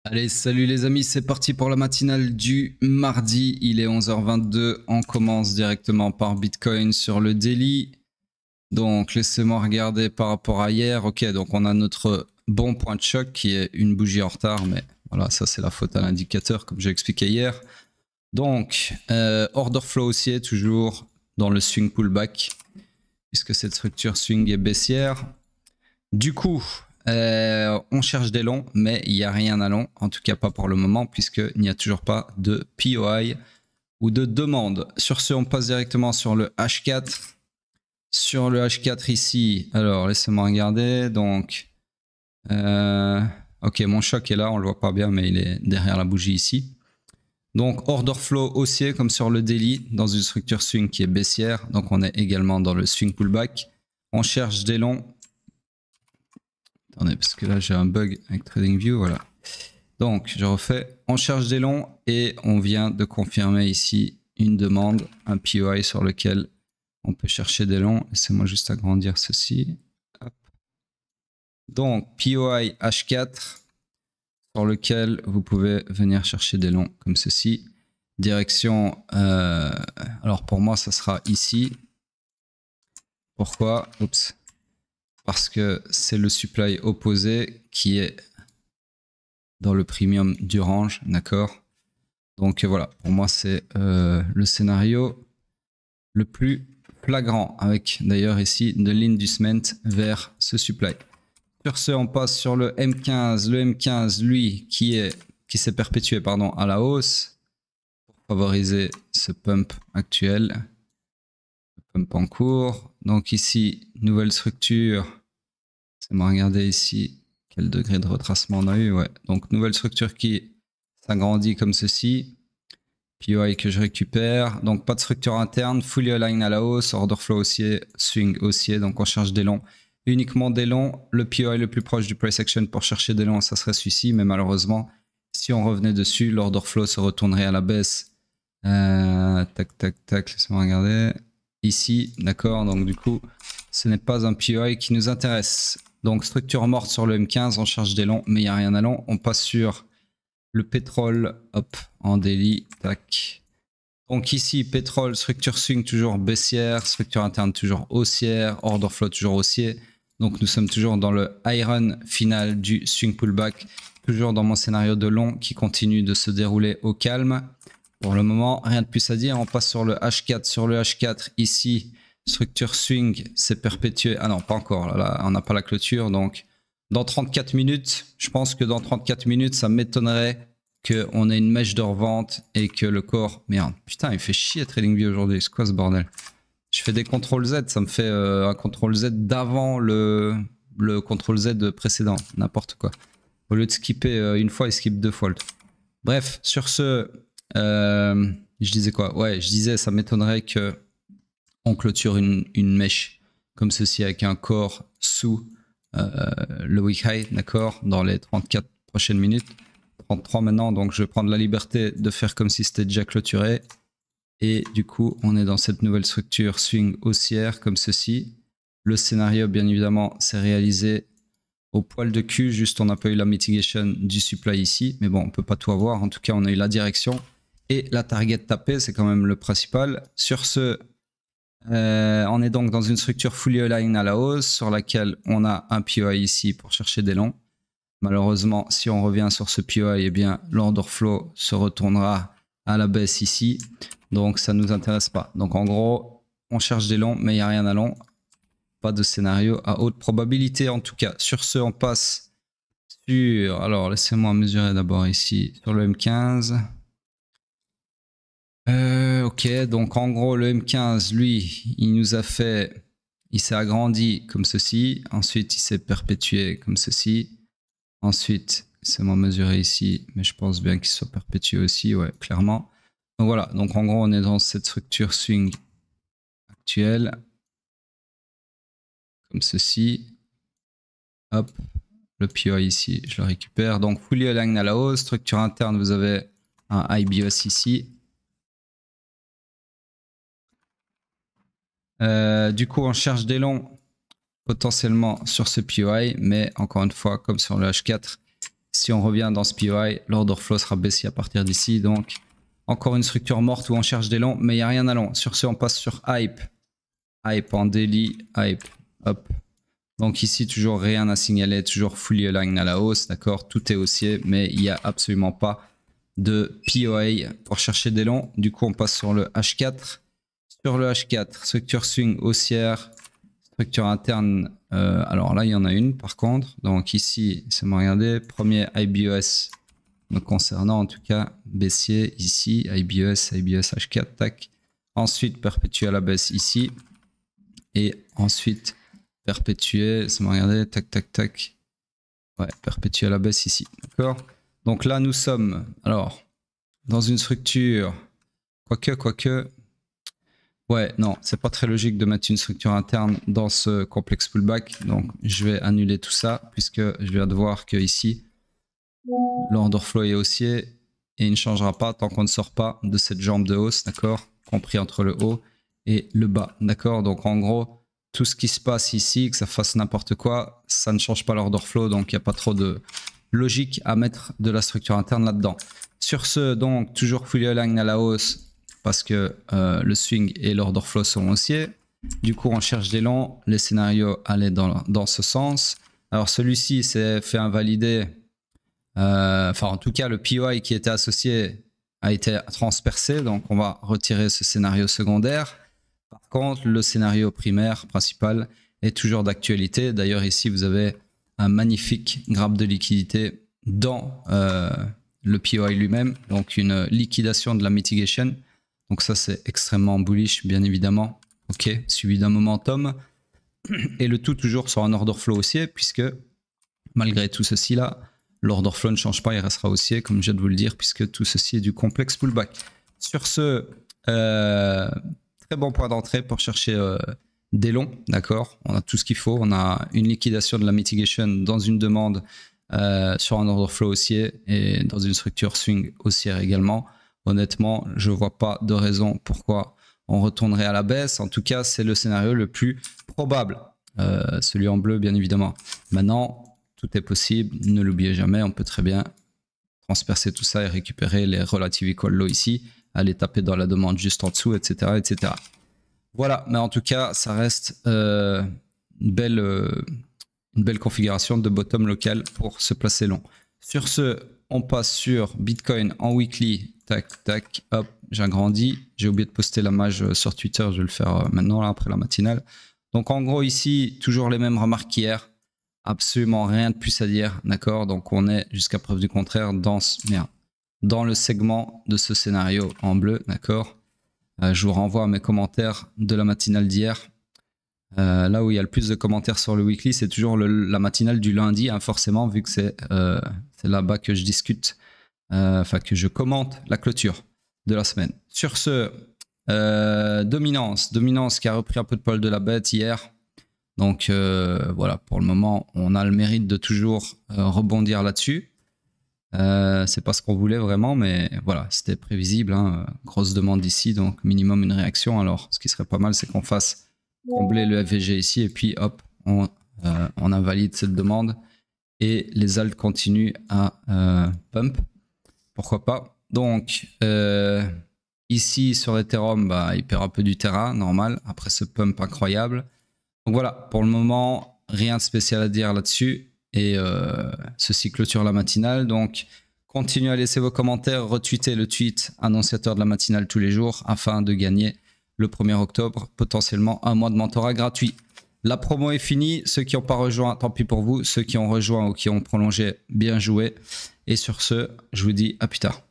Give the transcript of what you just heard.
Allez, salut les amis, c'est parti pour la matinale du mardi. Il est 11h22. On commence directement par Bitcoin sur le daily. Donc, laissez-moi regarder par rapport à hier. Ok, donc on a notre bon point de choc qui est une bougie en retard, mais voilà, ça c'est la faute à l'indicateur, comme j'ai expliqué hier. Donc, order flow haussier, toujours dans le swing pullback, puisque cette structure swing est baissière. Du coup, on cherche des longs, mais il n'y a rien à long, en tout cas pas pour le moment, puisqu'il n'y a toujours pas de POI ou de demande. Sur ce, on passe directement sur le H4. Sur le H4 ici, alors laissez-moi regarder. Donc, ok, mon choc est là, on le voit pas bien, mais il est derrière la bougie ici. Donc, order flow haussier comme sur le daily, dans une structure swing qui est baissière. Donc, on est également dans le swing pullback. On cherche des longs. Attendez, parce que là j'ai un bug avec TradingView, voilà. Donc je refais, on cherche des longs et on vient de confirmer ici une demande, un POI sur lequel on peut chercher des longs. Laissez-moi juste agrandir ceci. Hop. Donc POI H4 sur lequel vous pouvez venir chercher des longs comme ceci. Direction, alors pour moi ça sera ici. Pourquoi? Oups. Parce que c'est le supply opposé qui est dans le premium du range, d'accord. Donc voilà, pour moi c'est le scénario le plus flagrant, avec d'ailleurs ici de l'inducement vers ce supply. Sur ce, on passe sur le M15. Le M15, lui, qui s'est perpétué pardon, à la hausse pour favoriser ce pump actuel, le pump en cours. Donc ici, nouvelle structure. C'est moi regarder ici quel degré de retracement on a eu. Ouais. Donc nouvelle structure qui s'agrandit comme ceci. POI que je récupère. Donc pas de structure interne. Fully align à la hausse. Order flow haussier. Swing haussier. Donc on cherche des longs. Uniquement des longs. Le POI le plus proche du price action pour chercher des longs, ça serait celui-ci. Mais malheureusement, si on revenait dessus, l'order flow se retournerait à la baisse. Tac, tac, tac. Laissez-moi regarder. Ici, d'accord. Donc du coup, ce n'est pas un POI qui nous intéresse. Donc structure morte sur le M15, on cherche des longs, mais il n'y a rien à long. On passe sur le pétrole, hop, en daily, tac. Donc ici, pétrole, structure swing toujours baissière, structure interne toujours haussière, order flow toujours haussier. Donc nous sommes toujours dans le iron final du swing pullback, toujours dans mon scénario de long qui continue de se dérouler au calme. Pour le moment, rien de plus à dire. On passe sur le H4. Sur le H4, ici, structure swing s'est perpétuée. Ah non, pas encore. Là, on n'a pas la clôture. Donc, dans 34 minutes, je pense que dans 34 minutes, ça m'étonnerait qu'on ait une mèche de revente et que le corps... Merde, putain, il fait chier TradingView aujourd'hui. C'est quoi ce bordel? Je fais des CTRL Z, ça me fait un CTRL Z d'avant le CTRL Z précédent. N'importe quoi. Au lieu de skipper une fois, il skip deux fois le truc. Bref, sur ce... je disais quoi? Ouais, je disais, ça m'étonnerait que on clôture une mèche comme ceci avec un corps sous le weak high, d'accord, dans les 34 prochaines minutes. 33 maintenant, donc je vais prendre la liberté de faire comme si c'était déjà clôturé. Et du coup, on est dans cette nouvelle structure swing haussière comme ceci. Le scénario, bien évidemment, s'est réalisé au poil de cul, juste on n'a pas eu la mitigation du supply ici, mais bon, on peut pas tout avoir. En tout cas, on a eu la direction et la target tapée, c'est quand même le principal. Sur ce, on est donc dans une structure fully aligned à la hausse sur laquelle on a un POI ici pour chercher des longs. Malheureusement, si on revient sur ce POI, eh bien, l'order flow se retournera à la baisse ici. Donc, ça ne nous intéresse pas. Donc, en gros, on cherche des longs, mais il n'y a rien à long. Pas de scénario à haute probabilité en tout cas. Sur ce, on passe sur... Alors, laissez-moi mesurer d'abord ici sur le M15. Ok, donc en gros, le M15, lui, il nous a fait... Il s'est agrandi comme ceci. Ensuite, il s'est perpétué comme ceci. Ensuite, laissez-moi mesurer ici. Mais je pense bien qu'il soit perpétué aussi, ouais, clairement. Donc voilà, donc en gros, on est dans cette structure swing actuelle. Comme ceci. Hop. Le POI ici, je le récupère. Donc, fully aligned à la hausse. Structure interne, vous avez un IBOS ici. Du coup, on cherche des longs potentiellement sur ce POI. Mais encore une fois, comme sur le H4, Si on revient dans ce POI, l'order flow sera baissier à partir d'ici. Donc, encore une structure morte où on cherche des longs, mais il n'y a rien à long. Sur ce, on passe sur hype. Hype en daily, hype, hop. Donc ici, toujours rien à signaler, toujours fully aligned à la hausse, d'accord? Tout est haussier, mais il n'y a absolument pas de POI pour chercher des longs. Du coup, on passe sur le H4. Sur le H4, structure swing haussière, structure interne. Alors là, il y en a une par contre. Donc ici, c'est moi regarder. Premier IBES me concernant, en tout cas, baissier ici, IBES H4, tac. Ensuite, perpétuer à la baisse ici. Et ensuite, perpétuer, c'est moi regarder, tac, tac, tac. Ouais, perpétuer à la baisse ici, d'accord? Donc là, nous sommes, alors, dans une structure, quoique, ouais, non, c'est pas très logique de mettre une structure interne dans ce complexe pullback. Donc, je vais annuler tout ça, puisque je viens de voir que ici, l'order flow est haussier et il ne changera pas tant qu'on ne sort pas de cette jambe de hausse, d'accord? Compris entre le haut et le bas, d'accord? Donc, en gros, tout ce qui se passe ici, que ça fasse n'importe quoi, ça ne change pas l'order flow, donc il n'y a pas trop de logique à mettre de la structure interne là-dedans. Sur ce, donc, toujours fully aligned à la hausse, parce que le swing et l'order flow sont haussiers. Du coup, on cherche des longs, les scénarios allaient dans ce sens. Alors, celui-ci s'est fait invalider. Enfin, en tout cas, le POI qui était associé a été transpercé, donc on va retirer ce scénario secondaire. Par contre, le scénario primaire, principal, est toujours d'actualité. D'ailleurs, ici, vous avez un magnifique graphe de liquidité dans le POI lui-même, donc une liquidation de la mitigation. Donc ça, c'est extrêmement bullish, bien évidemment. Ok, suivi d'un momentum. Et le tout toujours sur un order flow haussier, puisque malgré tout ceci-là, l'order flow ne change pas, il restera haussier, comme je viens de vous le dire, puisque tout ceci est du complexe pullback. Sur ce, très bon point d'entrée pour chercher des longs, d'accord? On a tout ce qu'il faut. On a une liquidation de la mitigation dans une demande sur un order flow haussier et dans une structure swing haussière également. Honnêtement, je ne vois pas de raison pourquoi on retournerait à la baisse. En tout cas, c'est le scénario le plus probable. Celui en bleu, bien évidemment. Maintenant, tout est possible. Ne l'oubliez jamais. On peut très bien transpercer tout ça et récupérer les relative equal low ici, aller taper dans la demande juste en dessous, etc., etc. Voilà. Mais en tout cas, ça reste une belle configuration de bottom local pour se placer long. Sur ce, on passe sur Bitcoin en weekly. Tac, tac, hop, j'agrandis. J'ai oublié de poster la mage sur Twitter. Je vais le faire maintenant, là, après la matinale. Donc, en gros, ici, toujours les mêmes remarques qu'hier. Absolument rien de plus à dire, d'accord? Donc, on est, jusqu'à preuve du contraire, dans le segment de ce scénario en bleu, d'accord? Je vous renvoie à mes commentaires de la matinale d'hier. Là où il y a le plus de commentaires sur le weekly, c'est toujours la matinale du lundi, hein, forcément, vu que c'est là-bas que je discute, enfin que je commente la clôture de la semaine. Sur ce, dominance qui a repris un peu de poil de la bête hier. Donc voilà, pour le moment, on a le mérite de toujours rebondir là-dessus. C'est pas ce qu'on voulait vraiment, mais voilà, c'était prévisible, hein, grosse demande ici, donc minimum une réaction. Alors, ce qui serait pas mal, c'est qu'on fasse combler le FVG ici et puis hop, on invalide cette demande et les alts continuent à pump. Pourquoi pas? Donc ici sur Ethereum, bah, il perd un peu du terrain, normal, après ce pump incroyable. Donc voilà, pour le moment, rien de spécial à dire là-dessus. Et ceci clôture la matinale. Donc continuez à laisser vos commentaires, retweetez le tweet annonciateur de la matinale tous les jours afin de gagner le 1er octobre, potentiellement un mois de mentorat gratuit. La promo est finie. Ceux qui n'ont pas rejoint, tant pis pour vous. Ceux qui ont rejoint ou qui ont prolongé, bien joué. Et sur ce, je vous dis à plus tard.